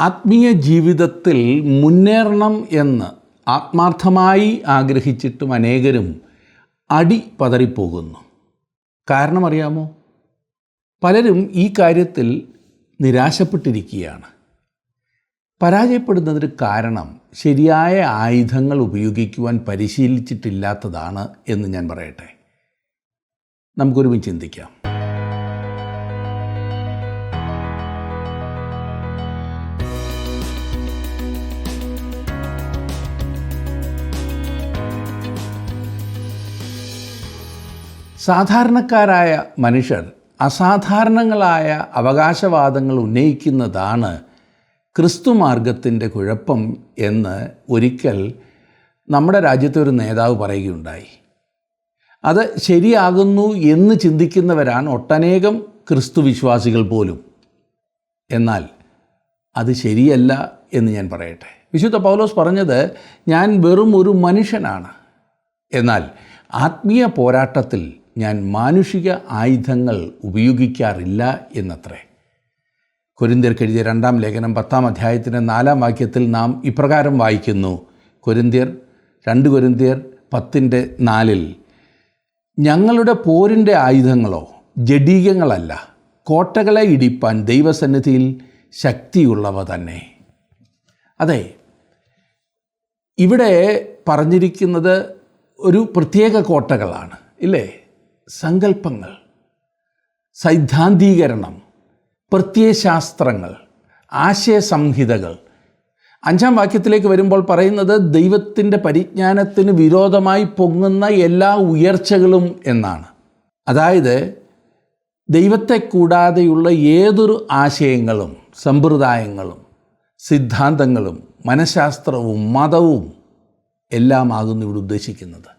ആത്മീയ ജീവിതത്തിൽ മുന്നേറണം എന്ന് ആത്മാർത്ഥമായി ആഗ്രഹിച്ചിട്ടും അനേകരും പതറിപ്പോകുന്നു. കാരണം അറിയാമോ? പലരും ഈ കാര്യത്തിൽ നിരാശപ്പെട്ടിരിക്കുകയാണ്. പരാജയപ്പെടുന്നതിന് കാരണം ശരിയായ ആയുധങ്ങൾ ഉപയോഗിക്കുവാൻ പരിശീലിച്ചിട്ടില്ലാത്തതാണ് എന്ന് ഞാൻ പറയട്ടെ. നമുക്കൊരുമിച്ച് ചിന്തിക്കാം. സാധാരണക്കാരായ മനുഷ്യർ അസാധാരണങ്ങളായ അവകാശവാദങ്ങൾ ഉന്നയിക്കുന്നതാണ് ക്രിസ്തുമാർഗത്തിൻ്റെ കുഴപ്പം എന്ന് ഒരിക്കൽ നമ്മുടെ രാജ്യത്തെ ഒരു നേതാവ് പറയുകയുണ്ടായി. അത് ശരിയാകുന്നു എന്ന് ചിന്തിക്കുന്നവരാണ് ഒട്ടനേകം ക്രിസ്തു വിശ്വാസികൾ പോലും. എന്നാൽ അത് ശരിയല്ല എന്ന് ഞാൻ പറയട്ടെ. വിശുദ്ധ പൗലോസ് പറഞ്ഞത്, ഞാൻ വെറും ഒരു മനുഷ്യനാണ്, എന്നാൽ ആത്മീയ പോരാട്ടത്തിൽ ഞാൻ മാനുഷിക ആയുധങ്ങൾ ഉപയോഗിക്കാറില്ല എന്നത്രേ. കൊരിന്ത്യർക്ക് എഴുതിയ 2-ാം ലേഖനം 10-ാം അധ്യായത്തിൻ്റെ 4-ാം വാക്യത്തിൽ നാം ഇപ്രകാരം വായിക്കുന്നു. 2 കൊരിന്ത്യർ 10:4 ഞങ്ങളുടെ പോരിൻ്റെ ആയുധങ്ങളോ ജഡീകങ്ങളല്ല, കോട്ടകളെ ഇടിപ്പാൻ ദൈവസന്നിധിയിൽ ശക്തിയുള്ളവ തന്നെ. അതെ, ഇവിടെ പറഞ്ഞിരിക്കുന്നത് ഒരു പ്രത്യേക കോട്ടകളാണ്, ഇല്ലേ? സങ്കല്പങ്ങൾ, സൈദ്ധാന്തീകരണം, പ്രത്യയശാസ്ത്രങ്ങൾ, ആശയസംഹിതകൾ. 5-ാം വാക്യത്തിലേക്ക് വരുമ്പോൾ പറയുന്നത് ദൈവത്തിൻ്റെ പരിജ്ഞാനത്തിന് വിരോധമായി പൊങ്ങുന്ന എല്ലാ ഉയർച്ചകളും എന്നാണ്. അതായത് ദൈവത്തെ കൂടാതെയുള്ള ഏതൊരു ആശയങ്ങളും സമ്പ്രദായങ്ങളും സിദ്ധാന്തങ്ങളും മനഃശാസ്ത്രവും മതവും എല്ലാമാകുന്നു ഇവിടെ ഉദ്ദേശിക്കുന്നത്.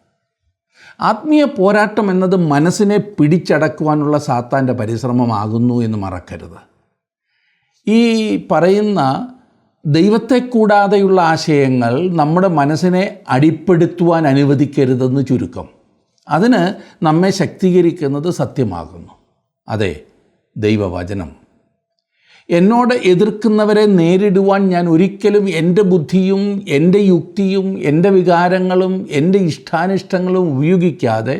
ആത്മീയ പോരാട്ടം എന്നത് മനസ്സിനെ പിടിച്ചടക്കുവാനുള്ള സാത്താൻ്റെ പരിശ്രമമാകുന്നു എന്ന് മറക്കരുത്. ഈ പറയുന്ന ദൈവത്തെ കൂടാതെയുള്ള ആശയങ്ങൾ നമ്മുടെ മനസ്സിനെ അടിപ്പെടുത്തുവാൻ അനുവദിക്കരുതെന്ന് ചുരുക്കം. അതിന് നമ്മെ ശക്തീകരിക്കുന്നത് സത്യമാകുന്നു. അതെ, ദൈവവചനം. എന്നോട് എതിർക്കുന്നവരെ നേരിടുവാൻ ഞാൻ ഒരിക്കലും എൻ്റെ ബുദ്ധിയും എൻ്റെ യുക്തിയും എൻ്റെ വികാരങ്ങളും എൻ്റെ ഇഷ്ടാനിഷ്ടങ്ങളും ഉപയോഗിക്കാതെ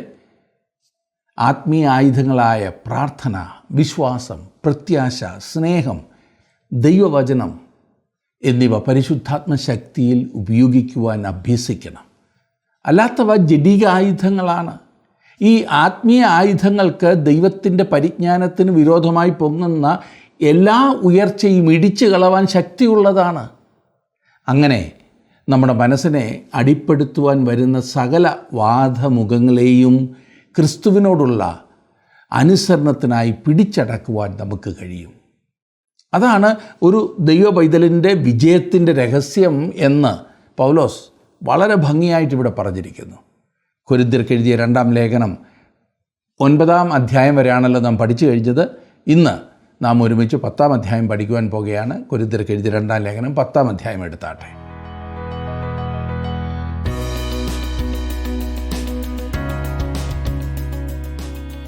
ആത്മീയ ആയുധങ്ങളായ പ്രാർത്ഥന, വിശ്വാസം, പ്രത്യാശ, സ്നേഹം, ദൈവവചനം എന്നിവ പരിശുദ്ധാത്മ ശക്തിയിൽ ഉപയോഗിക്കുവാൻ അഭ്യസിക്കണം. അല്ലാത്തവ ജഡിക ആയുധങ്ങളാണ്. ഈ ആത്മീയ ആയുധങ്ങൾക്ക് ദൈവത്തിൻ്റെ പരിജ്ഞാനത്തിന് വിരോധമായി പൊങ്ങുന്ന എല്ലാ ഉയർച്ചയും ഇടിച്ചു കളവാൻ ശക്തിയുള്ളതാണ്. അങ്ങനെ നമ്മുടെ മനസ്സിനെ അടിപ്പെടുത്തുവാൻ വരുന്ന സകല വാദമുഖങ്ങളെയും ക്രിസ്തുവിനോടുള്ള അനുസരണത്തിനായി പിടിച്ചടക്കുവാൻ നമുക്ക് കഴിയും. അതാണ് ഒരു ദൈവ പൈതലിൻ്റെ വിജയത്തിൻ്റെ രഹസ്യം എന്ന് പൗലോസ് വളരെ ഭംഗിയായിട്ട് ഇവിടെ പറഞ്ഞിരിക്കുന്നു. കൊരിന്ത്യർക്ക് എഴുതിയ 2-ാം ലേഖനം 9-ാം അധ്യായം വരെയാണല്ലോ നാം പഠിച്ചു കഴിഞ്ഞത്. ഇന്ന് നാം ഒരുമിച്ച് 10-ാം അധ്യായം പഠിക്കുവാൻ പോകുകയാണ്. കൊരിന്ത്യർക്ക് എഴുതിയ 2-ാം ലേഖനം 10-ാം അധ്യായം എടുത്താട്ടെ.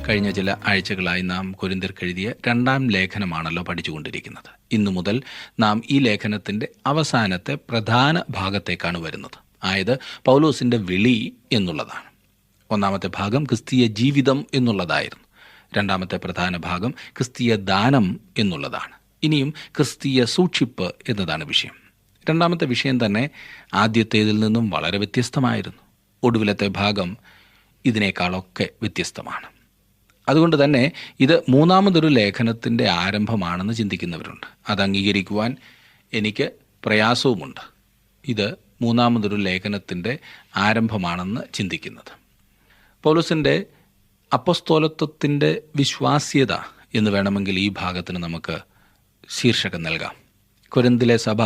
കഴിഞ്ഞ ചില ആഴ്ചകളായി നാം കൊരിന്ത്യർക്ക് എഴുതിയ 2-ാം ലേഖനമാണല്ലോ പഠിച്ചുകൊണ്ടിരിക്കുന്നത്. ഇന്നു മുതൽ നാം ഈ ലേഖനത്തിൻ്റെ അവസാനത്തെ പ്രധാന ഭാഗത്തേക്കാണ് വരുന്നത്. ആയത് പൗലോസിൻ്റെ വിളി എന്നുള്ളതാണ്. 1-ാമത്തെ ഭാഗം ക്രിസ്തീയ ജീവിതം എന്നുള്ളതായിരുന്നു. 2-ാമത്തെ പ്രധാന ഭാഗം ക്രിസ്തീയ ദാനം എന്നുള്ളതാണ്. ഇനിയും ക്രിസ്തീയ സൂക്ഷിപ്പ് എന്നതാണ് വിഷയം. 2-ാമത്തെ വിഷയം തന്നെ ആദ്യത്തേതിൽ നിന്നും വളരെ വ്യത്യസ്തമായിരുന്നു. ഒടുവിലത്തെ ഭാഗം ഇതിനേക്കാളൊക്കെ വ്യത്യസ്തമാണ്. അതുകൊണ്ട് തന്നെ ഇത് 3-ാമതൊരു ലേഖനത്തിൻ്റെ ആരംഭമാണെന്ന് ചിന്തിക്കുന്നവരുണ്ട്. അത് അംഗീകരിക്കുവാൻ എനിക്ക് പ്രയാസവുമുണ്ട്. ഇത് 3-ാമതൊരു ലേഖനത്തിൻ്റെ ആരംഭമാണെന്ന് ചിന്തിക്കുന്നത്. പൗലോസിൻ്റെ അപ്പസ്തോലത്വത്തിൻ്റെ വിശ്വാസ്യത എന്ന് വേണമെങ്കിൽ ഈ ഭാഗത്തിന് നമുക്ക് ശീർഷകം നൽകാം. കൊരിന്തിലെ സഭ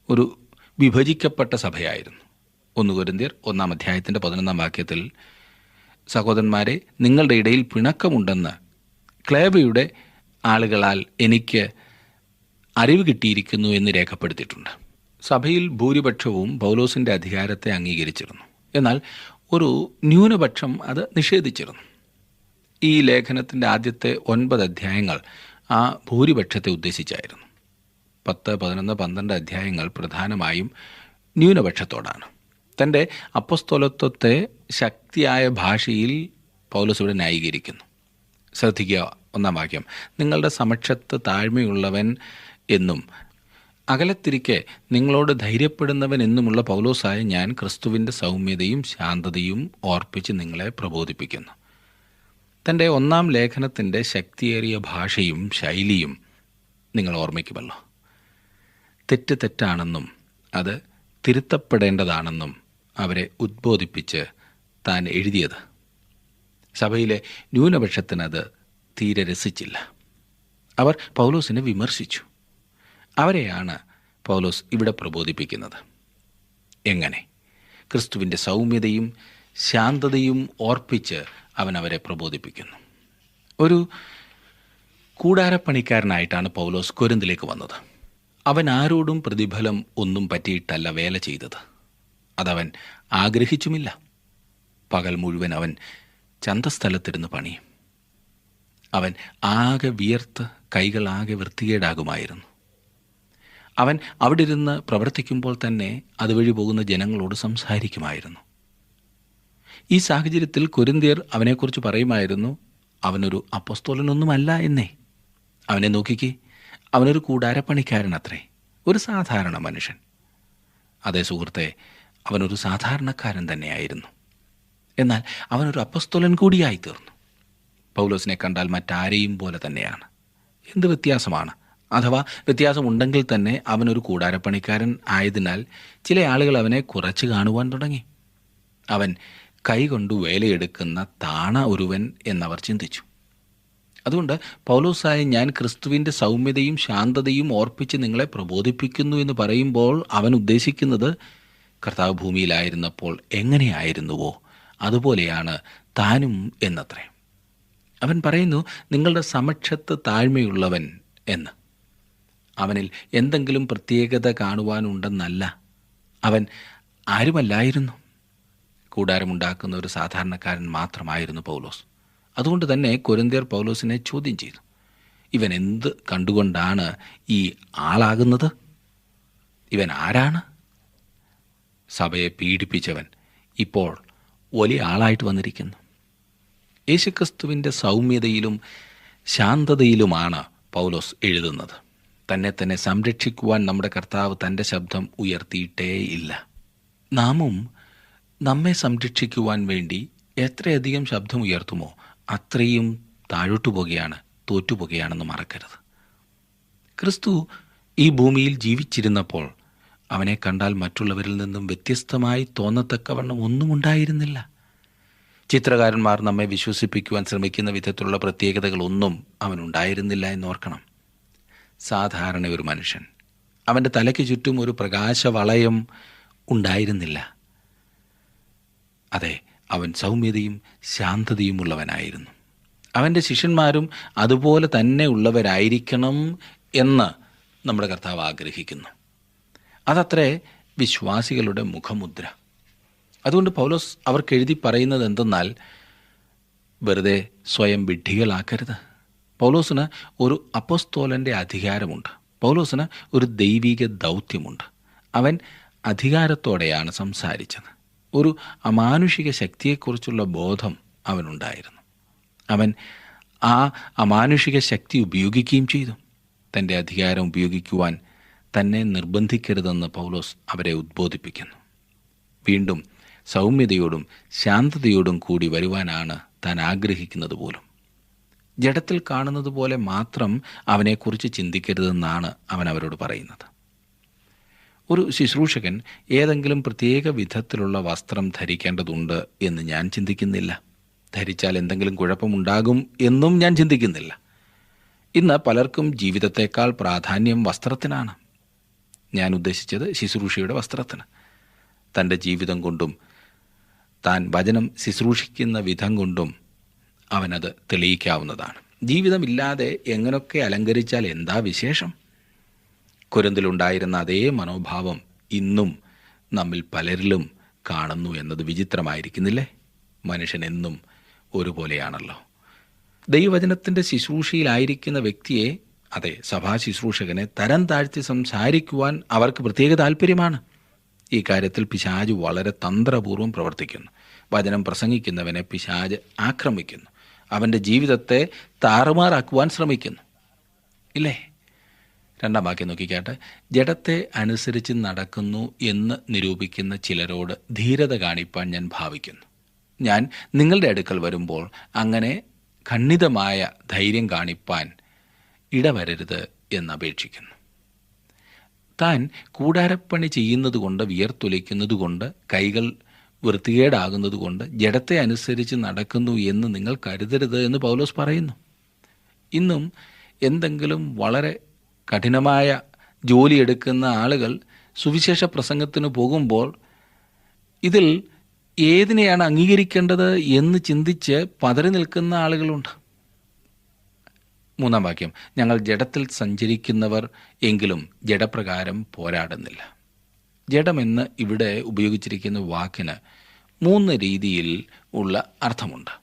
ഒരു വിഭജിക്കപ്പെട്ട സഭയായിരുന്നു. 1 കൊരിന്ത്യർ 1-ാം അധ്യായത്തിൻ്റെ 11-ാം വാക്യത്തിൽ, സഹോദരന്മാരെ, നിങ്ങളുടെ ഇടയിൽ പിണക്കമുണ്ടെന്ന് ക്ലേവയുടെ ആളുകളാൽ എനിക്ക് അറിവ് കിട്ടിയിരിക്കുന്നു എന്ന് രേഖപ്പെടുത്തിയിട്ടുണ്ട്. സഭയിൽ ഭൂരിപക്ഷവും പൗലോസിൻ്റെ അധികാരത്തെ അംഗീകരിച്ചിരുന്നു. എന്നാൽ ഒരു ന്യൂനപക്ഷം അത് നിഷേധിച്ചിരുന്നു. ഈ ലേഖനത്തിൻ്റെ ആദ്യത്തെ 9 അധ്യായങ്ങൾ ആ ഭൂരിപക്ഷത്തെ ഉദ്ദേശിച്ചായിരുന്നു. 10, 11, 12 അധ്യായങ്ങൾ പ്രധാനമായും ന്യൂനപക്ഷത്തോടാണ്. തൻ്റെ അപ്പസ്തോലത്വത്തെ ശക്തിയായ ഭാഷയിൽ പൗലോസ് ഇവിടെ ന്യായീകരിക്കുന്നു. ശ്രദ്ധിക്കുക, 1-ാം വാക്യം: നിങ്ങളുടെ സമക്ഷത്ത് താഴ്മയുള്ളവൻ എന്നും അകലത്തിരിക്കെ നിങ്ങളോട് ധൈര്യപ്പെടുന്നവൻ എന്നുമുള്ള പൗലോസായ ഞാൻ ക്രിസ്തുവിൻ്റെ സൗമ്യതയും ശാന്തതയും ഓർപ്പിച്ച് നിങ്ങളെ പ്രബോധിപ്പിക്കുന്നു. തൻ്റെ 1-ാം ലേഖനത്തിൻ്റെ ശക്തിയേറിയ ഭാഷയും ശൈലിയും നിങ്ങൾ ഓർമ്മിക്കുമല്ലോ. തെറ്റ് തെറ്റാണെന്നും അത് തിരുത്തപ്പെടേണ്ടതാണെന്നും അവരെ ഉദ്ബോധിപ്പിച്ച് താൻ എഴുതിയത്. സഭയിലെ ന്യൂനപക്ഷത്തിനത് തീരെ രസിച്ചില്ല. അവർ പൗലോസിനെ വിമർശിച്ചു. അവരെയാണ് പൗലോസ് ഇവിടെ പ്രബോധിപ്പിക്കുന്നത്. എങ്ങനെ? ക്രിസ്തുവിൻ്റെ സൗമ്യതയും ശാന്തതയും ഓർപ്പിച്ച് അവൻ അവരെ പ്രബോധിപ്പിക്കുന്നു. ഒരു കൂടാരപ്പണിക്കാരനായിട്ടാണ് പൗലോസ് കൊരിന്തിലേക്ക് വന്നത്. അവൻ ആരോടും പ്രതിഫലം ഒന്നും പറ്റിയിട്ടല്ല വേല ചെയ്തത്. അതവൻ ആഗ്രഹിച്ചുമില്ല. പകൽ മുഴുവൻ അവൻ ചന്തസ്ഥലത്തിരുന്ന് പണിയും. അവൻ ആകെ വിയർത്ത് കൈകളാകെ വൃത്തികേടാകുമായിരുന്നു. അവൻ അവിടെ ഇരുന്ന് പ്രവർത്തിക്കുമ്പോൾ തന്നെ അതുവഴി പോകുന്ന ജനങ്ങളോട് സംസാരിക്കുമായിരുന്നു. ഈ സാഹചര്യത്തിൽ കൊരിന്ത്യർ അവനെക്കുറിച്ച് പറയുമായിരുന്നു, അവനൊരു അപ്പോസ്തലനൊന്നുമല്ല എന്നേ. അവനെ നോക്കിക്കേ, അവനൊരു കൂടാരപ്പണിക്കാരനത്രേ, ഒരു സാധാരണ മനുഷ്യൻ. അതേ സുഹൃത്തെ, അവനൊരു സാധാരണക്കാരൻ തന്നെയായിരുന്നു. എന്നാൽ അവനൊരു അപ്പോസ്തലൻ കൂടിയായി തീർന്നു. പൗലോസിനെ കണ്ടാൽ മറ്റാരെയും പോലെ തന്നെയാണ്. എന്ത് വ്യത്യാസമാണ്! അഥവാ വ്യത്യാസമുണ്ടെങ്കിൽ തന്നെ അവനൊരു കൂടാരപ്പണിക്കാരൻ ആയതിനാൽ ചില ആളുകൾ അവനെ കുറച്ച് കാണുവാൻ തുടങ്ങി. അവൻ കൈകൊണ്ട് വേലയെടുക്കുന്ന താണ ഒരുവൻ എന്നവർ ചിന്തിച്ചു. അതുകൊണ്ട് പൗലോസായ ഞാൻ ക്രിസ്തുവിൻ്റെ സൗമ്യതയും ശാന്തതയും ഓർപ്പിച്ച് നിങ്ങളെ പ്രബോധിപ്പിക്കുന്നു എന്ന് പറയുമ്പോൾ അവൻ ഉദ്ദേശിക്കുന്നത് കർത്താവ് ഭൂമിയിലായിരുന്നപ്പോൾ എങ്ങനെയായിരുന്നുവോ അതുപോലെയാണ് താനും എന്നത്രേ. അവൻ പറയുന്നു, നിങ്ങളുടെ സമക്ഷത്ത് താഴ്മയുള്ളവൻ എന്ന്. അവനിൽ എന്തെങ്കിലും പ്രത്യേകത കാണുവാനുണ്ടെന്നല്ല. അവൻ ആരുമല്ലായിരുന്നു. കൂടാരമുണ്ടാക്കുന്ന ഒരു സാധാരണക്കാരൻ മാത്രമായിരുന്നു പൗലോസ്. അതുകൊണ്ട് തന്നെ കൊരിന്ത്യർ പൗലോസിനെ ചോദ്യം ചെയ്തു. ഇവൻ എന്ത് കണ്ടുകൊണ്ടാണ് ഈ ആളാകുന്നത്? ഇവൻ ആരാണ്? സഭയെ പീഡിപ്പിച്ചവൻ ഇപ്പോൾ വലിയ ആളായിട്ട് വന്നിരിക്കുന്നു. യേശുക്രിസ്തുവിൻ്റെ സൗമ്യതയിലും ശാന്തതയിലുമാണ് പൗലോസ് എഴുതുന്നത്. തന്നെ സംരക്ഷിക്കുവാൻ നമ്മുടെ കർത്താവ് തൻ്റെ ശബ്ദം ഉയർത്തിയിട്ടേയില്ല. നാമും നമ്മെ സംരക്ഷിക്കുവാൻ വേണ്ടി എത്രയധികം ശബ്ദം ഉയർത്തുമോ അത്രയും താഴോട്ടു പോകുകയാണ്, തോറ്റുപോകുകയാണെന്ന് മറക്കരുത്. ക്രിസ്തു ഈ ഭൂമിയിൽ ജീവിച്ചിരുന്നപ്പോൾ അവനെ കണ്ടാൽ മറ്റുള്ളവരിൽ നിന്നും വ്യത്യസ്തമായി തോന്നത്തക്കവണ്ണം ഒന്നും ഉണ്ടായിരുന്നില്ല. ചിത്രകാരന്മാർ നമ്മെ വിശ്വസിപ്പിക്കുവാൻ ശ്രമിക്കുന്ന വിധത്തിലുള്ള പ്രത്യേകതകളൊന്നും അവനുണ്ടായിരുന്നില്ല എന്നോർക്കണം. സാധാരണ ഒരു മനുഷ്യൻ. അവൻ്റെ തലയ്ക്ക് ചുറ്റും ഒരു പ്രകാശവളയം ഉണ്ടായിരുന്നില്ല. അതെ, അവൻ സൗമ്യതയും ശാന്തതയും ഉള്ളവനായിരുന്നു. അവൻ്റെ ശിഷ്യന്മാരും അതുപോലെ തന്നെ ഉള്ളവരായിരിക്കണം എന്ന് നമ്മുടെ കർത്താവ് ആഗ്രഹിക്കുന്നു. അതത്രേ വിശ്വാസികളുടെ മുഖമുദ്ര. അതുകൊണ്ട് പൗലോസ് അവർക്ക് എഴുതി പറയുന്നത് എന്തെന്നാൽ, വെറുതെ സ്വയം വിഡ്ഢികളാക്കരുത്. പൗലോസിന് ഒരു അപ്പോസ്തോലൻ്റെ അധികാരമുണ്ട്. പൗലോസിന് ഒരു ദൈവിക ദൗത്യമുണ്ട്. അവൻ അധികാരത്തോടെയാണ് സംസാരിച്ചത്. ഒരു അമാനുഷിക ശക്തിയെക്കുറിച്ചുള്ള ബോധം അവനുണ്ടായിരുന്നു. അവൻ ആ അമാനുഷിക ശക്തി ഉപയോഗിക്കുകയും ചെയ്തു. തൻ്റെ അധികാരം ഉപയോഗിക്കുവാൻ തന്നെ നിർബന്ധിക്കരുതെന്ന് പൗലോസ് അവരെ ഉദ്ബോധിപ്പിക്കുന്നു. വീണ്ടും സൗമ്യതയോടും ശാന്തതയോടും കൂടി വരുവാനാണ് താൻ ആഗ്രഹിക്കുന്നത് പോലും. ജഡത്തിൽ കാണുന്നത് പോലെ മാത്രം അവനെക്കുറിച്ച് ചിന്തിക്കരുതെന്നാണ് അവൻ അവരോട് പറയുന്നത്. ഒരു ശുശ്രൂഷകൻ ഏതെങ്കിലും പ്രത്യേക വിധത്തിലുള്ള വസ്ത്രം ധരിക്കേണ്ടതുണ്ട് എന്ന് ഞാൻ ചിന്തിക്കുന്നില്ല. ധരിച്ചാൽ എന്തെങ്കിലും കുഴപ്പമുണ്ടാകും എന്നും ഞാൻ ചിന്തിക്കുന്നില്ല. ഇന്ന് പലർക്കും ജീവിതത്തേക്കാൾ പ്രാധാന്യം വസ്ത്രത്തിനാണ്. ഞാൻ ഉദ്ദേശിച്ചത് ശുശ്രൂഷയുടെ വസ്ത്രത്തിന്. തൻ്റെ ജീവിതം കൊണ്ടും താൻ വചനം ശുശ്രൂഷിക്കുന്ന വിധം കൊണ്ടും അവനത് തെളിയിക്കാവുന്നതാണ്. ജീവിതമില്ലാതെ എങ്ങനെയൊക്കെ അലങ്കരിച്ചാൽ എന്താ വിശേഷം? കൊരിന്തിലുണ്ടായിരുന്ന അതേ മനോഭാവം ഇന്നും നമ്മിൽ പലരിലും കാണുന്നു എന്നത് വിചിത്രമായിരിക്കുന്നില്ലേ? മനുഷ്യനെന്നും ഒരുപോലെയാണല്ലോ. ദൈവവചനത്തിൻ്റെ ശുശ്രൂഷയിലായിരിക്കുന്ന വ്യക്തിയെ അതെ, സഭാ ശുശ്രൂഷകനെ തരം താഴ്ത്തി സംസാരിക്കുവാൻ അവർക്ക് പ്രത്യേക താല്പര്യമാണ്. ഈ കാര്യത്തിൽ പിശാച് വളരെ തന്ത്രപൂർവ്വം പ്രവർത്തിക്കുന്നു. വചനം പ്രസംഗിക്കുന്നവനെ പിശാച് ആക്രമിക്കുന്നു. അവൻ്റെ ജീവിതത്തെ താറുമാറാക്കുവാൻ ശ്രമിക്കുന്നു. ഇല്ലേ? 2-ാം വാക്യം നോക്കിക്കാട്ടെ. ജഡത്തെ അനുസരിച്ച് നടക്കുന്നു എന്ന് നിരൂപിക്കുന്ന ചിലരോട് ധീരത കാണിപ്പാൻ ഞാൻ ഭാവിക്കുന്നു. ഞാൻ നിങ്ങളുടെ അടുക്കൽ വരുമ്പോൾ അങ്ങനെ ഖണ്ഡിതമായ ധൈര്യം കാണിപ്പാൻ ഇടവരരുത് എന്നപേക്ഷിക്കുന്നു. താൻ കൂടാരപ്പണി ചെയ്യുന്നതുകൊണ്ട്, വിയർത്തൊലിക്കുന്നതുകൊണ്ട്, കൈകൾ വൃത്തികേടാകുന്നതുകൊണ്ട് ജഡത്തെ അനുസരിച്ച് നടക്കുന്നു എന്ന് നിങ്ങൾ കരുതരുത് എന്ന് പൗലോസ് പറയുന്നു. ഇന്നും എന്തെങ്കിലും വളരെ കഠിനമായ ജോലിയെടുക്കുന്ന ആളുകൾ സുവിശേഷ പ്രസംഗത്തിന് പോകുമ്പോൾ ഇതിൽ ഏതിനെയാണ് അംഗീകരിക്കേണ്ടത് എന്ന് ചിന്തിച്ച് പതറി നിൽക്കുന്ന ആളുകളുണ്ട്. 3-ാം വാക്യം. ഞങ്ങൾ ജഡത്തിൽ സഞ്ചരിക്കുന്നവർ എങ്കിലും ജഡപ്രകാരം പോരാടുന്നില്ല. ജഡമെന്ന് ഇവിടെ ഉപയോഗിച്ചിരിക്കുന്ന വാക്കിന് 3 രീതിയിൽ ഉള്ള അർത്ഥമുണ്ട്.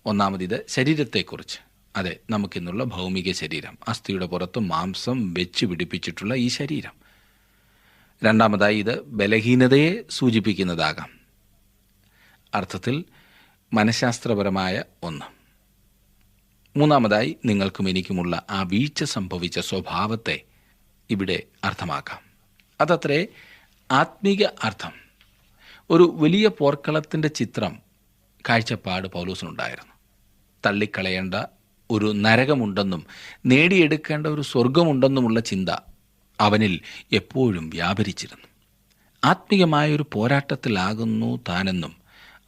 ഒന്നാമത് ശരീരത്തെക്കുറിച്ച്. അതെ, നമുക്കിന്നുള്ള ഭൗമിക ശരീരം, അസ്ഥിയുടെ പുറത്ത് മാംസം വെച്ച് പിടിപ്പിച്ചിട്ടുള്ള ഈ ശരീരം. രണ്ടാമതായി ഇത് ബലഹീനതയെ സൂചിപ്പിക്കുന്നതാകാം. അർത്ഥത്തിൽ മനഃശാസ്ത്രപരമായ ഒന്ന്. മൂന്നാമതായി നിങ്ങൾക്കും എനിക്കുമുള്ള ആ വീഴ്ച സംഭവിച്ച സ്വഭാവത്തെ ഇവിടെ അർത്ഥമാക്കാം. അതത്രേ ആത്മീക അർത്ഥം. ഒരു വലിയ പോർക്കളത്തിൻ്റെ ചിത്രം കാഴ്ചപ്പാട് പൗലോസിനുണ്ടായിരുന്നു. തള്ളിക്കളയേണ്ട ഒരു നരകമുണ്ടെന്നും നേടിയെടുക്കേണ്ട ഒരു സ്വർഗമുണ്ടെന്നുമുള്ള ചിന്ത അവനിൽ എപ്പോഴും വ്യാപരിച്ചിരുന്നു. ആത്മീകമായൊരു പോരാട്ടത്തിലാകുന്നു താനെന്നും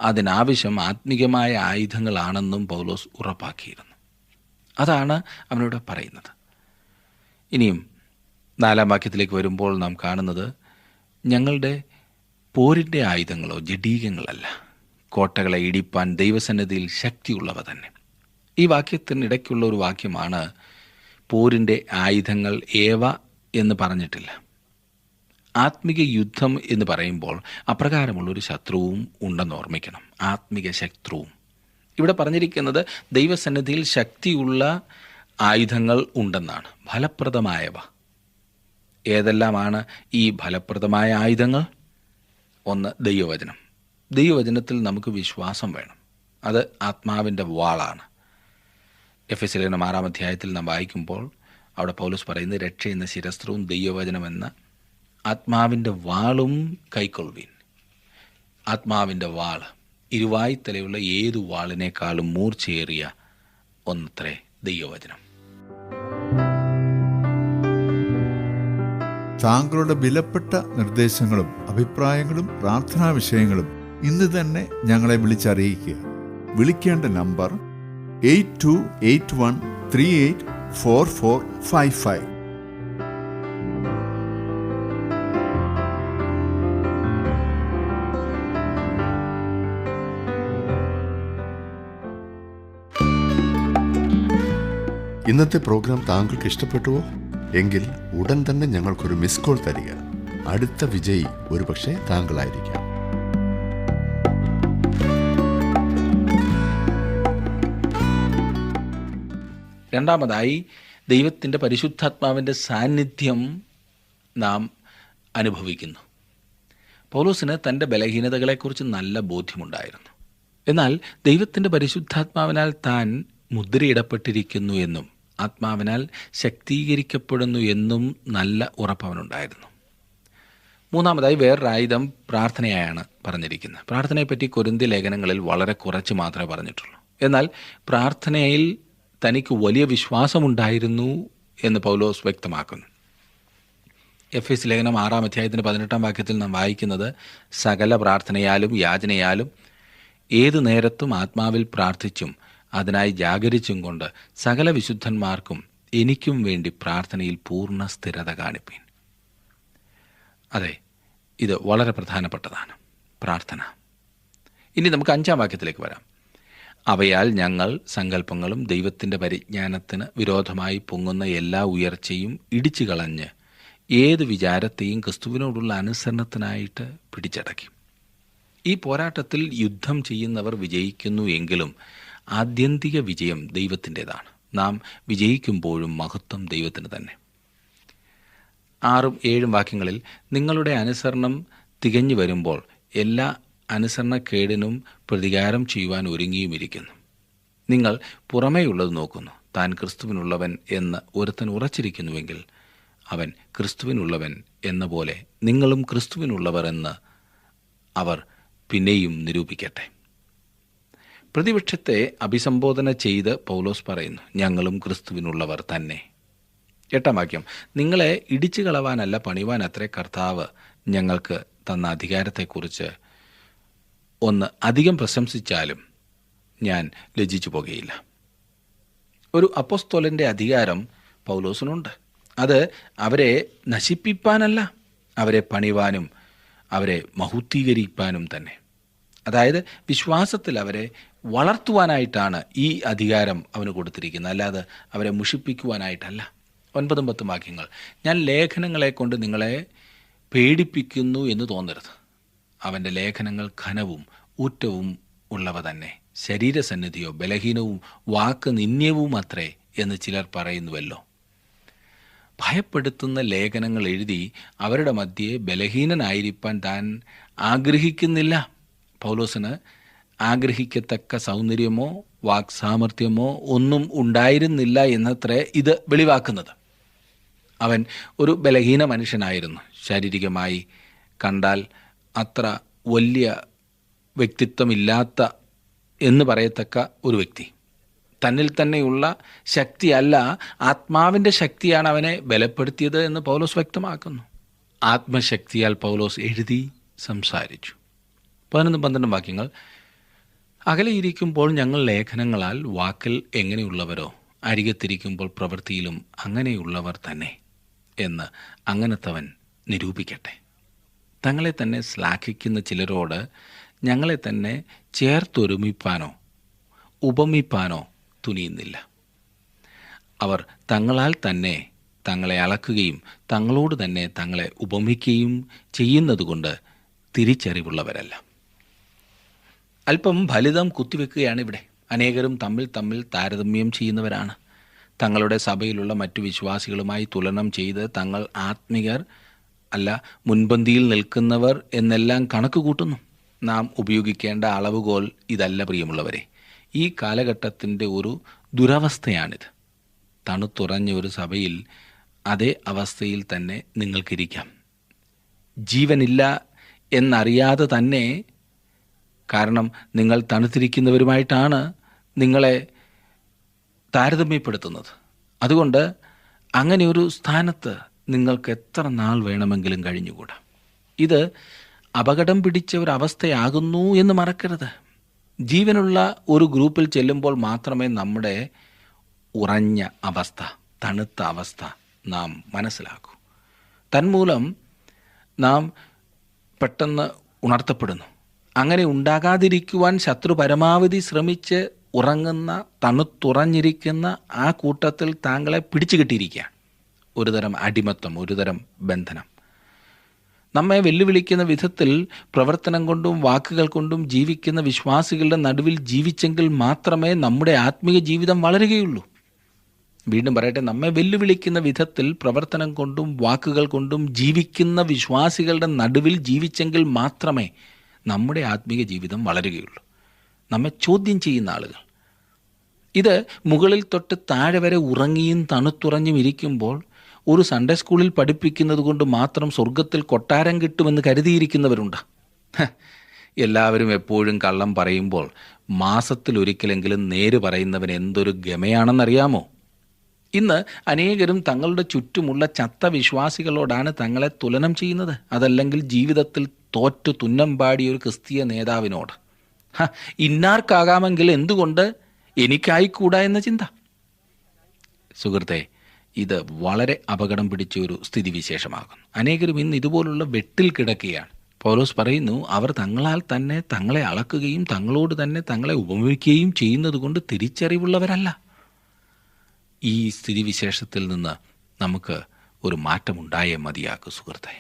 അതിനാവശ്യം ആത്മീകമായ ആയുധങ്ങളാണെന്നും പൗലോസ് ഉറപ്പാക്കിയിരുന്നു. അതാണ് അവനോട് പറയുന്നത്. ഇനിയും 4-ാം വാക്യത്തിലേക്ക് വരുമ്പോൾ നാം കാണുന്നത് ഞങ്ങളുടെ പോരിൻ്റെ ആയുധങ്ങളോ ജഡീകങ്ങളല്ല, കോട്ടകളെ ഇടിപ്പാൻ ദൈവസന്നിധിയിൽ ശക്തിയുള്ളവ തന്നെ. ഈ വാക്യത്തിനിടയ്ക്കുള്ള ഒരു വാക്യമാണ് പോരിൻ്റെ ആയുധങ്ങൾ ഏവ എന്ന് പറഞ്ഞിട്ടില്ല. ആത്മിക യുദ്ധം എന്ന് പറയുമ്പോൾ അപ്രകാരമുള്ളൊരു ശത്രുവും ഉണ്ടെന്ന് ഓർമ്മിക്കണം. ആത്മിക ശത്രുവും ഇവിടെ പറഞ്ഞിരിക്കുന്നത് ദൈവസന്നിധിയിൽ ശക്തിയുള്ള ആയുധങ്ങൾ ഉണ്ടെന്നാണ്. ഫലപ്രദമായവ ഏതെല്ലാമാണ് ഈ ഫലപ്രദമായ ആയുധങ്ങൾ? ഒന്ന്, ദൈവവചനം. ദൈവവചനത്തിൽ നമുക്ക് വിശ്വാസം വേണം. അത് ആത്മാവിൻ്റെ വാളാണ്. എഫെസ്യ ലേഖനം 6-ാം അധ്യായത്തിൽ നാം വായിക്കുമ്പോൾ അവിടെ പൗലോസ് പറയുന്നത്, രക്ഷ എന്ന ശിരസ്ത്രവും ദൈവവചനമെന്ന ആത്മാവിൻ്റെ വാളും കൈക്കൊള്ളുവീൻ. ആത്മാവിൻ്റെ വാള് ഇരുവായ്ത്തലയുള്ള ഏതു വാളിനേക്കാളും മൂർച്ചയേറിയ ഒന്നത്രേ ദൈവവചനം. താങ്കളുടെ വിലപ്പെട്ട നിർദ്ദേശങ്ങളും അഭിപ്രായങ്ങളും പ്രാർത്ഥനാ വിഷയങ്ങളും ഇന്ന് തന്നെ ഞങ്ങളെ വിളിച്ചറിയിക്കുക. വിളിക്കേണ്ട നമ്പർ 8281384455. ഇന്നത്തെ പ്രോഗ്രാം താങ്കൾക്ക് ഇഷ്ടപ്പെട്ടുവോ? എങ്കിൽ ഉടൻ തന്നെ ഞങ്ങൾക്കൊരു മിസ് കോൾ തരിക. അടുത്ത വിജയി ഒരുപക്ഷെ താങ്കളായിരിക്കാം. രണ്ടാമതായി ദൈവത്തിൻ്റെ പരിശുദ്ധാത്മാവിൻ്റെ സാന്നിധ്യം നാം അനുഭവിക്കുന്നു. പൗലോസിന് തൻ്റെ ബലഹീനതകളെക്കുറിച്ച് നല്ല ബോധ്യമുണ്ടായിരുന്നു. എന്നാൽ ദൈവത്തിൻ്റെ പരിശുദ്ധാത്മാവിനാൽ താൻ മുദ്രയിടപ്പെട്ടിരിക്കുന്നു എന്നും ആത്മാവിനാൽ ശക്തീകരിക്കപ്പെടുന്നു എന്നും നല്ല ഉറപ്പവനുണ്ടായിരുന്നു. മൂന്നാമതായി വേറൊരു ആയുധം പ്രാർത്ഥനയായാണ് പറഞ്ഞിരിക്കുന്നത്. പ്രാർത്ഥനയെപ്പറ്റി കൊരിന്ത്യ ലേഖനങ്ങളിൽ വളരെ കുറച്ച് മാത്രമേ പറഞ്ഞിട്ടുള്ളൂ. എന്നാൽ പ്രാർത്ഥനയിൽ തനിക്ക് വലിയ വിശ്വാസമുണ്ടായിരുന്നു എന്ന് പൗലോസ് വ്യക്തമാക്കുന്നു. എഫെസ്യ ലേഖനം 6-ാം അധ്യായത്തിൻ്റെ 18-ാം വാക്യത്തിൽ നാം വായിക്കുന്നത്, സകല പ്രാർത്ഥനയാലും യാചനയാലും ഏതു നേരത്തും ആത്മാവിൽ പ്രാർത്ഥിച്ചും അതിനായി ജാഗരിച്ചും കൊണ്ട് സകല വിശുദ്ധന്മാർക്കും എനിക്കും വേണ്ടി പ്രാർത്ഥനയിൽ പൂർണ്ണ സ്ഥിരത കാണിപ്പീൻ. അതെ, ഇത് വളരെ പ്രധാനപ്പെട്ടതാണ്, പ്രാർത്ഥന. ഇനി നമുക്ക് 5-ാം വാക്യത്തിലേക്ക് വരാം. അവയാൽ ഞങ്ങൾ സങ്കല്പങ്ങളും ദൈവത്തിൻ്റെ പരിജ്ഞാനത്തിന് വിരോധമായി പൊങ്ങുന്ന എല്ലാ ഉയർച്ചയും ഇടിച്ചു കളഞ്ഞ് ഏത് വിചാരത്തെയും ക്രിസ്തുവിനോടുള്ള അനുസരണത്തിനായിട്ട് പിടിച്ചടക്കി. ഈ പോരാട്ടത്തിൽ യുദ്ധം ചെയ്യുന്നവർ വിജയിക്കുന്നു എങ്കിലും ആത്യന്തിക വിജയം ദൈവത്തിൻ്റെതാണ്. നാം വിജയിക്കുമ്പോഴും മഹത്വം ദൈവത്തിന് തന്നെ. 6-7 വാക്യങ്ങളിൽ നിങ്ങളുടെ അനുസരണം തികഞ്ഞു വരുമ്പോൾ എല്ലാ അനുസരണക്കേടിനും പ്രതികാരം ചെയ്യുവാൻ ഒരുങ്ങിയുമിരിക്കുന്നു. നിങ്ങൾ പുറമേയുള്ളത് നോക്കുന്നു. താൻ ക്രിസ്തുവിനുള്ളവൻ എന്ന് ഒരുത്തൻ ഉറച്ചിരിക്കുന്നുവെങ്കിൽ അവൻ ക്രിസ്തുവിനുള്ളവൻ എന്ന പോലെ നിങ്ങളും ക്രിസ്തുവിനുള്ളവർ എന്ന് അവർ പിന്നെയും നിരൂപിക്കട്ടെ. പ്രതിപക്ഷത്തെ അഭിസംബോധന ചെയ്ത് പൗലോസ് പറയുന്നു, ഞങ്ങളും ക്രിസ്തുവിനുള്ളവർ തന്നെ. 8 വാക്യം, നിങ്ങളെ ഇടിച്ചു കളവാനല്ല പണിവാൻ അത്രേ കർത്താവ് ഞങ്ങൾക്ക് തന്ന അധികാരത്തെക്കുറിച്ച് ഒന്ന് അധികം പ്രശംസിച്ചാലും ഞാൻ ലജ്ജിച്ചു പോകുകയില്ല. ഒരു അപ്പോസ്തലൻ്റെ അധികാരം പൗലോസിനുണ്ട്. അത് അവരെ നശിപ്പിപ്പാനല്ല, അവരെ പണിവാനും അവരെ മഹത്വീകരിപ്പാനും തന്നെ. അതായത് വിശ്വാസത്തിൽ അവരെ വളർത്തുവാനായിട്ടാണ് ഈ അധികാരം അവന് കൊടുത്തിരിക്കുന്നത്, അല്ലാതെ അവരെ മുഷിപ്പിക്കുവാനായിട്ടല്ല. 9-10 വാക്യങ്ങൾ, ഞാൻ ലേഖനങ്ങളെ കൊണ്ട് നിങ്ങളെ പേടിപ്പിക്കുന്നു എന്ന് തോന്നരുത്. അവൻ്റെ ലേഖനങ്ങൾ ഘനവും ഊറ്റവും ഉള്ളവ തന്നെ, ശരീരസന്നിധിയോ ബലഹീനവും വാക്ക് നിന്ദ്യവും അത്രേ എന്ന് ചിലർ പറയുന്നുവല്ലോ. ഭയപ്പെടുത്തുന്ന ലേഖനങ്ങൾ എഴുതി അവരുടെ മധ്യേ ബലഹീനനായിരിക്കാൻ താൻ ആഗ്രഹിക്കുന്നില്ല. പൗലോസിന് ആഗ്രഹിക്കത്തക്ക സൗന്ദര്യമോ വാക്സാമർഥ്യമോ ഒന്നും ഉണ്ടായിരുന്നില്ല എന്നത്രേ ഇത് വെളിവാക്കുന്നത്. അവൻ ഒരു ബലഹീന മനുഷ്യനായിരുന്നു. ശാരീരികമായി കണ്ടാൽ അത്ര വലിയ വ്യക്തിത്വമില്ലാത്ത എന്ന് പറയത്തക്ക ഒരു വ്യക്തി. തന്നിൽ തന്നെയുള്ള ശക്തിയല്ല, ആത്മാവിൻ്റെ ശക്തിയാണ് അവനെ ബലപ്പെടുത്തിയത് എന്ന് പൗലോസ് വ്യക്തമാക്കുന്നു. ആത്മശക്തിയാൽ പൗലോസ് എഴുതി സംസാരിച്ചു. 11-12 വാക്യങ്ങൾ, അകലെയിരിക്കുമ്പോൾ ഞങ്ങൾ ലേഖനങ്ങളാൽ വാക്കിൽ എങ്ങനെയുള്ളവരോ അരികത്തിരിക്കുമ്പോൾ പ്രവൃത്തിയിലും അങ്ങനെയുള്ളവർ തന്നെ എന്ന് അങ്ങനത്തവൻ നിരൂപിക്കട്ടെ. തങ്ങളെ തന്നെ ശ്ലാഘിക്കുന്ന ചിലരോട് ഞങ്ങളെ തന്നെ ചേർത്തൊരുമിപ്പാനോ ഉപമിപ്പാനോ തുനിയുന്നില്ല. അവർ തങ്ങളാൽ തന്നെ തങ്ങളെ അളക്കുകയും തങ്ങളോട് തന്നെ തങ്ങളെ ഉപമിക്കുകയും ചെയ്യുന്നതുകൊണ്ട് തിരിച്ചറിവുള്ളവരല്ല. അല്പം ഫലിതം കുത്തിവെക്കുകയാണ് ഇവിടെ. അനേകരും തമ്മിൽ താരതമ്യം ചെയ്യുന്നവരാണ്. തങ്ങളുടെ സഭയിലുള്ള മറ്റു വിശ്വാസികളുമായി തുലനം ചെയ്ത് തങ്ങൾ ആത്മികർ അല്ല, മുൻപന്തിയിൽ നിൽക്കുന്നവർ എന്നെല്ലാം കണക്ക് കൂട്ടുന്നു. നാം ഉപയോഗിക്കേണ്ട അളവുകോൽ ഇതല്ല പ്രിയമുള്ളവരെ. ഈ കാലഘട്ടത്തിൻ്റെ ഒരു ദുരവസ്ഥയാണിത്. തണുത്തുറഞ്ഞ ഒരു സഭയിൽ അതേ അവസ്ഥയിൽ തന്നെ നിങ്ങൾക്കിരിക്കാം. ജീവനില്ല എന്നറിയാതെ തന്നെ, കാരണം നിങ്ങൾ തണുത്തിരിക്കുന്നവരുമായിട്ടാണ് നിങ്ങളെ താരതമ്യപ്പെടുത്തുന്നത്. അതുകൊണ്ട് അങ്ങനെ ഒരു സ്ഥാനത്ത് നിങ്ങൾക്ക് എത്ര നാൾ വേണമെങ്കിലും കഴിഞ്ഞുകൂടാ. ഇത് അപകടം പിടിച്ച ഒരവസ്ഥയാകുന്നു എന്ന് മറക്കരുത്. ജീവനുള്ള ഒരു ഗ്രൂപ്പിൽ ചെല്ലുമ്പോൾ മാത്രമേ നമ്മുടെ ഉറഞ്ഞ അവസ്ഥ, തണുത്ത അവസ്ഥ നാം മനസ്സിലാക്കൂ. തന്മൂലം നാം പെട്ടെന്ന് ഉണർത്തപ്പെടുന്നു. അങ്ങനെ ഉണ്ടാകാതിരിക്കുവാൻ ശത്രു പരമാവധി ശ്രമിച്ച് ഉറങ്ങുന്ന, തണുത്തുറഞ്ഞിരിക്കുന്ന ആ കൂട്ടത്തിൽ താങ്കളെ പിടിച്ചു കെട്ടിയിരിക്കുകയാണ്. ഒരുതരം അടിമത്തം, ഒരുതരം ബന്ധനം. നമ്മെ വെല്ലുവിളിക്കുന്ന വിധത്തിൽ പ്രവർത്തനം കൊണ്ടും വാക്കുകൾ കൊണ്ടും ജീവിക്കുന്ന വിശ്വാസികളുടെ നടുവിൽ ജീവിച്ചെങ്കിൽ മാത്രമേ നമ്മുടെ ആത്മീയ ജീവിതം വളരുകയുള്ളൂ. വീണ്ടും പറയട്ടെ, നമ്മെ വെല്ലുവിളിക്കുന്ന വിധത്തിൽ പ്രവർത്തനം കൊണ്ടും വാക്കുകൾ കൊണ്ടും ജീവിക്കുന്ന വിശ്വാസികളുടെ നടുവിൽ ജീവിച്ചെങ്കിൽ മാത്രമേ നമ്മുടെ ആത്മീയ ജീവിതം വളരുകയുള്ളൂ. നമ്മെ ചോദ്യം ചെയ്യുന്ന ആളുകൾ, ഇത് മുകളിൽ തൊട്ട് താഴെ വരെ ഉറങ്ങിയും തണുത്തുറഞ്ഞും ഇരിക്കുമ്പോൾ ഒരു സൺഡേ സ്കൂളിൽ പഠിപ്പിക്കുന്നത് കൊണ്ട് മാത്രം സ്വർഗത്തിൽ കൊട്ടാരം കിട്ടുമെന്ന് കരുതിയിരിക്കുന്നവരുണ്ട്. എല്ലാവരും എപ്പോഴും കള്ളം പറയുമ്പോൾ മാസത്തിലൊരിക്കലെങ്കിലും നേര് പറയുന്നവൻ എന്തൊരു ഗമയാണെന്നറിയാമോ? ഇന്ന് അനേകരും തങ്ങളുടെ ചുറ്റുമുള്ള ചത്ത വിശ്വാസികളോടാണ് തങ്ങളെ തുലനം ചെയ്യുന്നത്. അതല്ലെങ്കിൽ ജീവിതത്തിൽ തോറ്റു തുന്നം പാടിയ ഒരു ക്രിസ്തീയ നേതാവിനോട്. ഇന്നാർക്കാകാമെങ്കിൽ എന്തുകൊണ്ട് എനിക്കായിക്കൂടാ എന്ന ചിന്ത. സുഹൃത്തെ, ഇത് വളരെ അപകടം പിടിച്ച ഒരു സ്ഥിതിവിശേഷമാകുന്നു. അനേകരും ഇന്ന് ഇതുപോലുള്ള വെട്ടിൽ കിടക്കുകയാണ്. പൗലോസ് പറയുന്നു, അവർ തങ്ങളാൽ തന്നെ തങ്ങളെ അളക്കുകയും തങ്ങളോട് തന്നെ തങ്ങളെ ഉപമിക്കുകയും ചെയ്യുന്നത് കൊണ്ട് തിരിച്ചറിവുള്ളവരല്ല. ഈ സ്ഥിതിവിശേഷത്തിൽ നിന്ന് നമുക്ക് ഒരു മാറ്റമുണ്ടായേ മതിയാക്കൂ സുഹൃത്തെ.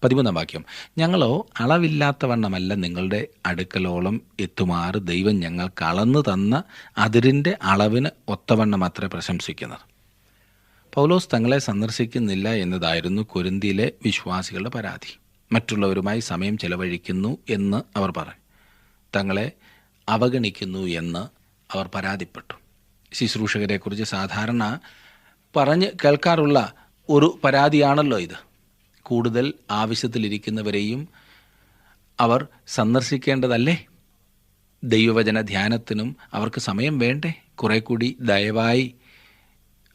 13 വാക്യം, ഞങ്ങളോ അളവില്ലാത്തവണ്ണമല്ല നിങ്ങളുടെ അടുക്കലോളം എത്തുമാറ് ദൈവം ഞങ്ങൾക്ക് അളന്നു തന്ന അതിരിൻ്റെ അളവിന് ഒത്തവണ്ണം അത്ര പ്രശംസിക്കുന്നത്. പൗലോസ് തങ്ങളെ സന്ദർശിക്കുന്നില്ല എന്നതായിരുന്നു കൊരിന്തിയിലെ വിശ്വാസികളുടെ പരാതി. മറ്റുള്ളവരുമായി സമയം ചെലവഴിക്കുന്നു എന്ന് അവർ പറഞ്ഞു, തങ്ങളെ അവഗണിക്കുന്നു എന്ന് അവർ പരാതിപ്പെട്ടു. ശുശ്രൂഷകരെക്കുറിച്ച് സാധാരണ പറഞ്ഞ് കേൾക്കാറുള്ള ഒരു പരാതിയാണല്ലോ ഇത്. കൂടുതൽ ആവശ്യത്തിലിരിക്കുന്നവരെയും അവർ സന്ദർശിക്കേണ്ടതല്ലേ? ദൈവവചന ധ്യാനത്തിനും അവർക്ക് സമയം വേണ്ടേ? കുറെ കൂടി ദയവായി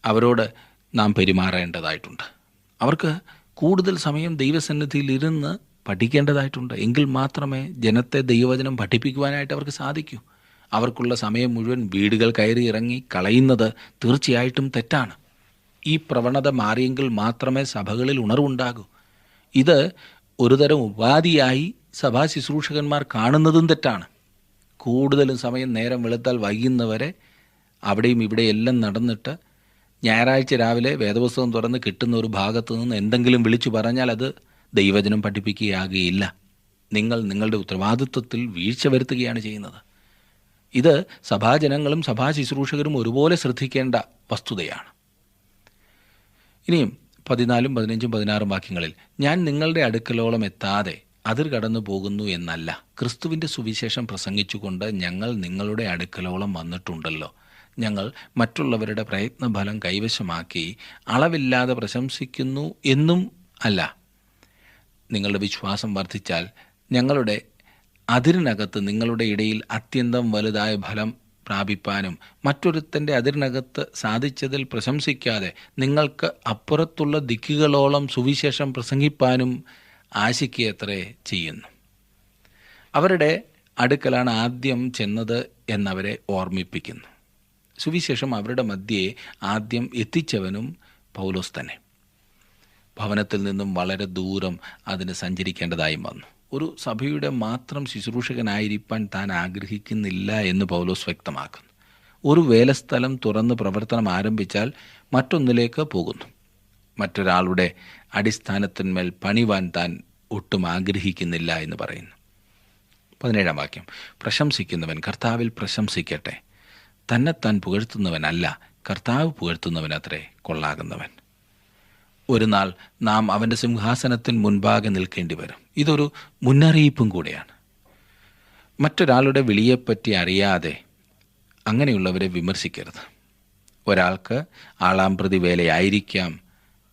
അവരോട് നാം പെരുമാറേണ്ടതായിട്ടുണ്ട്. അവർക്ക് കൂടുതൽ സമയം ദൈവസന്നിധിയിൽ ഇരുന്ന് പഠിക്കേണ്ടതായിട്ടുണ്ട്. എങ്കിൽ മാത്രമേ ജനത്തെ ദൈവവചനം പഠിപ്പിക്കുവാനായിട്ട് അവർക്ക് സാധിക്കൂ. അവർക്കുള്ള സമയം മുഴുവൻ വീടുകൾ കയറി ഇറങ്ങി കളയുന്നത് തീർച്ചയായിട്ടും തെറ്റാണ്. ഈ പ്രവണത മാറിയെങ്കിൽ മാത്രമേ സഭകളിൽ ഉണർവുണ്ടാകൂ. ഇത് ഒരുതരം ഉപാധിയായി സഭാ ശുശ്രൂഷകന്മാർ കാണുന്നതും തെറ്റാണ്. കൂടുതലും സമയം നേരം വെളുത്താൽ വൈകുന്നവരെ അവിടെയും ഇവിടെയെല്ലാം നടന്നിട്ട് ഞായറാഴ്ച രാവിലെ വേദപുസ്തകം തുറന്ന് കിട്ടുന്ന ഒരു ഭാഗത്തു നിന്ന് എന്തെങ്കിലും വിളിച്ചു പറഞ്ഞാൽ അത് ദൈവവചനം പഠിപ്പിക്കുകയാകുകയില്ല. നിങ്ങൾ നിങ്ങളുടെ ഉത്തരവാദിത്വത്തിൽ വീഴ്ച വരുത്തുകയാണ് ചെയ്യുന്നത്. ഇത് സഭാജനങ്ങളും സഭാ ശുശ്രൂഷകരും ഒരുപോലെ ശ്രദ്ധിക്കേണ്ട വസ്തുതയാണ്. ഇനിയും 14, 15, 16 വാക്യങ്ങളിൽ, ഞാൻ നിങ്ങളുടെ അടുക്കലോളം എത്താതെ അതിർ കടന്നു പോകുന്നു എന്നല്ല, ക്രിസ്തുവിൻ്റെ സുവിശേഷം പ്രസംഗിച്ചുകൊണ്ട് ഞങ്ങൾ നിങ്ങളുടെ അടുക്കലോളം വന്നിട്ടുണ്ടല്ലോ. ഞങ്ങൾ മറ്റുള്ളവരുടെ പ്രയത്നഫലം കൈവശമാക്കി അളവില്ലാതെ പ്രശംസിക്കുന്നു എന്നും അല്ല. നിങ്ങളുടെ വിശ്വാസം വർദ്ധിച്ചാൽ ഞങ്ങളുടെ അതിരിനകത്ത് നിങ്ങളുടെ ഇടയിൽ അത്യന്തം വലുതായ ഫലം പ്രാപിപ്പാനും മറ്റൊരുത്തൻ്റെ അതിരിനകത്ത് സാധിച്ചതിൽ പ്രശംസിക്കാതെ നിങ്ങൾക്ക് അപ്പുറത്തുള്ള ദിക്കുകളോളം സുവിശേഷം പ്രസംഗിപ്പാനും ആശിക്കുകയത്രേ ചെയ്യുന്നു. അവരുടെ അടുക്കലാണ് ആദ്യം ചെന്നത് എന്നവരെ ഓർമ്മിപ്പിക്കുന്നു. സുവിശേഷം അവരുടെ മധ്യേ ആദ്യം എത്തിച്ചവനും പൗലോസ് തന്നെ. ഭവനത്തിൽ നിന്നും വളരെ ദൂരം അതിന് സഞ്ചരിക്കേണ്ടതായും വന്നു. ഒരു സഭയുടെ മാത്രം ശുശ്രൂഷകനായിരിക്കാൻ താൻ ആഗ്രഹിക്കുന്നില്ല എന്ന് പൗലോസ് വ്യക്തമാക്കുന്നു. ഒരു വേലസ്ഥലം തുറന്ന് പ്രവർത്തനം ആരംഭിച്ചാൽ മറ്റൊന്നിലേക്ക് പോകുന്നു. മറ്റൊരാളുടെ അടിസ്ഥാനത്തിന്മേൽ പണിവാൻ താൻ ഒട്ടും ആഗ്രഹിക്കുന്നില്ല എന്ന് പറയുന്നു. 17 വാക്യം, പ്രശംസിക്കുന്നവൻ കർത്താവിൽ പ്രശംസിക്കട്ടെ. തന്നെത്താൻ പുകഴ്ത്തുന്നവനല്ല, കർത്താവ് പുകഴ്ത്തുന്നവനത്രേ കൊള്ളാകുന്നവൻ. ഒരു നാൾ നാം അവൻ്റെ സിംഹാസനത്തിന് മുൻപാകെ നിൽക്കേണ്ടി വരും. ഇതൊരു മുന്നറിയിപ്പും കൂടെയാണ്. മറ്റൊരാളുടെ വിളിയെപ്പറ്റി അറിയാതെ അങ്ങനെയുള്ളവരെ വിമർശിക്കരുത്. ഒരാൾക്ക് ആളാംപ്രതി വേലയായിരിക്കാം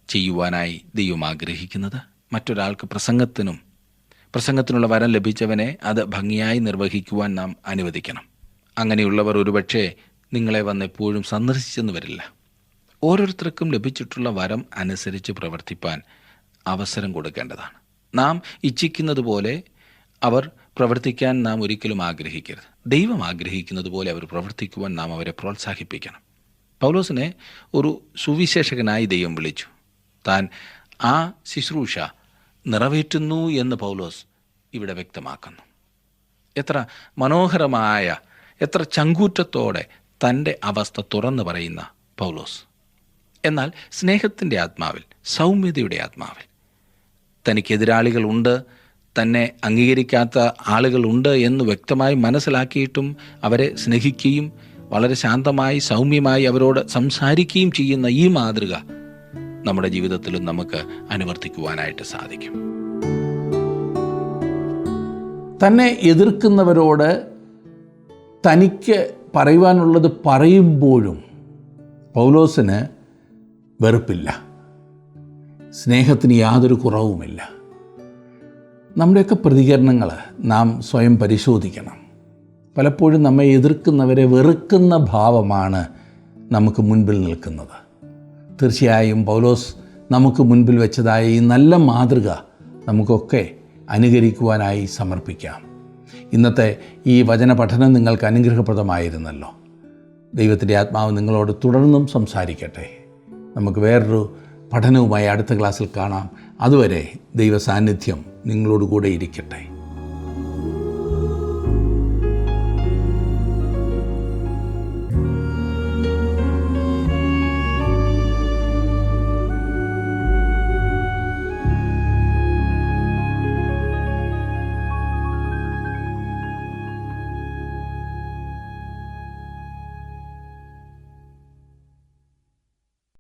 ചെയ്യുവാനായി ദൈവം ആഗ്രഹിക്കുന്നത്. മറ്റൊരാൾക്ക് പ്രസംഗത്തിനുള്ള വരം ലഭിച്ചവനെ അത് ഭംഗിയായി നിർവഹിക്കുവാൻ നാം അനുവദിക്കണം. അങ്ങനെയുള്ളവർ ഒരുപക്ഷെ നിങ്ങളെ വന്നെപ്പോഴും സന്ദർശിച്ചെന്ന് വരില്ല. ഓരോരുത്തർക്കും ലഭിച്ചിട്ടുള്ള വരം അനുസരിച്ച് പ്രവർത്തിപ്പാൻ അവസരം കൊടുക്കേണ്ടതാണ്. നാം ഇച്ഛിക്കുന്നത് പോലെ അവർ പ്രവർത്തിക്കാൻ നാം ഒരിക്കലും ആഗ്രഹിക്കരുത്. ദൈവം ആഗ്രഹിക്കുന്നത് പോലെ അവർ പ്രവർത്തിക്കുവാൻ നാം അവരെ പ്രോത്സാഹിപ്പിക്കണം. പൗലോസിനെ ഒരു സുവിശേഷകനായി ദൈവം വിളിച്ചു. താൻ ആ ശുശ്രൂഷ നിറവേറ്റുന്നു എന്ന് പൗലോസ് ഇവിടെ വ്യക്തമാക്കുന്നു. എത്ര മനോഹരമായ, എത്ര ചങ്കൂറ്റത്തോടെ തൻ്റെ അവസ്ഥ തുറന്നു പറയുന്ന പൗലോസ്. എന്നാൽ സ്നേഹത്തിൻ്റെ ആത്മാവിൽ, സൗമ്യതയുടെ ആത്മാവിൽ, തനിക്കെതിരാളികളുണ്ട്, തന്നെ അംഗീകരിക്കാത്ത ആളുകളുണ്ട് എന്ന് വ്യക്തമായി മനസ്സിലാക്കിയിട്ടും അവരെ സ്നേഹിക്കുകയും വളരെ ശാന്തമായി സൗമ്യമായി അവരോട് സംസാരിക്കുകയും ചെയ്യുന്ന ഈ മാതൃക നമ്മുടെ ജീവിതത്തിലും നമുക്ക് അനുവർത്തിക്കുവാനായിട്ട് സാധിക്കും. തന്നെ എതിർക്കുന്നവരോട് തനിക്ക് പറയുവാനുള്ളത് പറയുമ്പോഴും പൗലോസിന് വെറുപ്പില്ല, സ്നേഹത്തിന് യാതൊരു കുറവുമില്ല. നമ്മുടെയൊക്കെ പ്രതികരണങ്ങൾ നാം സ്വയം പരിശോധിക്കണം. പലപ്പോഴും നമ്മെ എതിർക്കുന്നവരെ വെറുക്കുന്ന ഭാവമാണ് നമുക്ക് മുൻപിൽ നിൽക്കുന്നത്. തീർച്ചയായും പൗലോസ് നമുക്ക് മുൻപിൽ വെച്ചതായ ഈ നല്ല മാതൃക നമുക്കൊക്കെ അനുകരിക്കുവാനായി സമർപ്പിക്കാം. ഇന്നത്തെ ഈ വചന പഠനം നിങ്ങൾക്ക് അനുഗ്രഹപ്രദമായിരുന്നല്ലോ. ദൈവത്തിൻ്റെ ആത്മാവ് നിങ്ങളോട് തുടർന്നും സംസാരിക്കട്ടെ. നമുക്ക് വേറൊരു പഠനവുമായി അടുത്ത ക്ലാസ്സിൽ കാണാം. അതുവരെ ദൈവ സാന്നിധ്യം നിങ്ങളോട് കൂടെ ഇരിക്കട്ടെ.